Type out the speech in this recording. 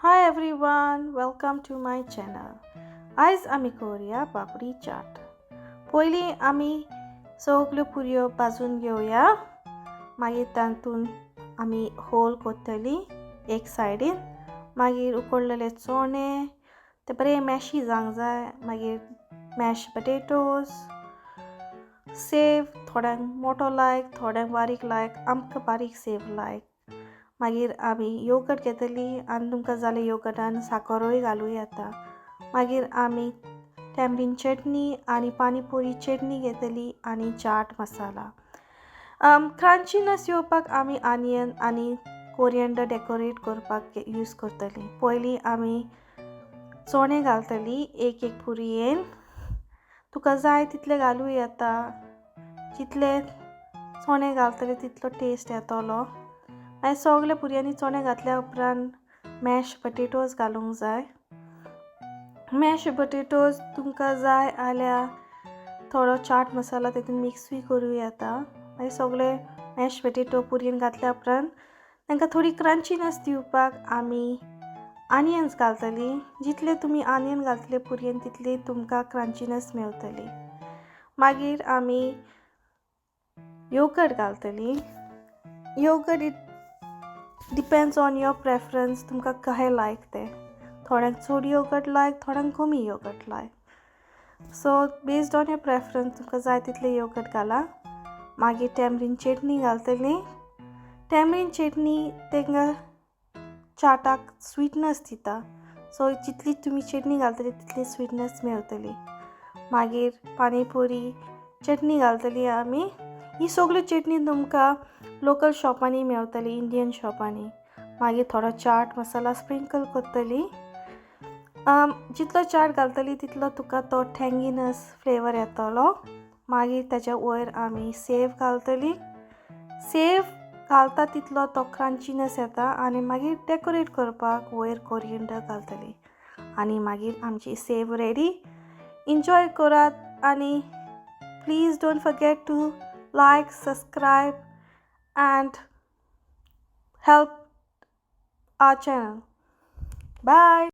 Hi everyone, welcome to my channel. आयज आमी करूया पापडी चाट. पयलीं आमी सगल्यो पुरयो भाजून घेवया. मागीर तातून आमी होल करतली एक सायडीन. मागीर उकडलेले चोणे ते बरे मॅशी जावंक जाय. मागीर मॅश पटेटोज, सेव थोड्यांक मोठो लायक, थोड्यांक बारीक लायक, आमकां बारीक सेव लायक. मागीर आमी योगर्ट घेतली आनी तुमकां जालें योगर्टान साखरूय घालूं येता. मागीर आमी टॅमरीन चटणी आनी पानीपुरी चटणी घेतली आनी चाट मसाला. क्रंचीनेस येवपाक आमी आनियन आनी कोरिएंडर डेकोरेट करपाक यूज करतली. पयलीं आमी चोणे घालतली एक पुरयेन. तुका जाय तितले घालूं येता. जितले चोणे घालतले तितलो टेस्ट येतलो. मागीर सगल्या पुरयांनी चोणे घातल्या उपरांत मॅश पटेटोज घालूंक जाय. मॅश पटेटोज तुमकां जाय जाल्यार थोडो चाट मसाला तितून मिक्सूय करूं येता. मागीर सगळे मॅश पटेटो पुरयेन घातल्या उपरांत तांकां थोडी क्रंचीनेस दिवपाक आमी आनियन्स घालतली. जितले तुमी आनियन घालतले पुरयेन तितली तुमकां क्रंचीनेस मेवतली. मागीर आमी योगर्ट घालतली. Yogurt it depends on your preference. तुमकां कहें लायक तें. थोड्यांक चड योगर्ट लायक, थोड्यांक कमी योगर्ट लायक. So based on your preference तुमकां जाय तितले योगर्ट घाला. मागीर टॅमरीन चटणी घालतली. टॅमरीन चटणी तांकां चाटाक स्वीटनेस दिता. सो जितली तुमी चटणी घालतली तितली स्वीटनेस मेवतली. मागीर पानीपुरी चटणी घालतली आमी. ही सगल्यो चटणी तुमकां लोकल शॉपांनी मेवतली, इंडियन शॉपांनी. मागीर थोडो चाट मसाला स्प्रिंकल करतली. जितलो चाट घालतली तितलो तुका तो टँगीनेस फ्लेवर येतलो. मागीर ताच्या वयर आमी सेव घालतली. सेव घालता तितलो तो क्रंचीनेस येता आनी मागीर डेकोरेट करपाक वयर कोरिएंडर घालतली. आनी मागीर आमची सेव रेडी. एन्जॉय करात आनी please don't forget to like, subscribe and help our channel. Bye.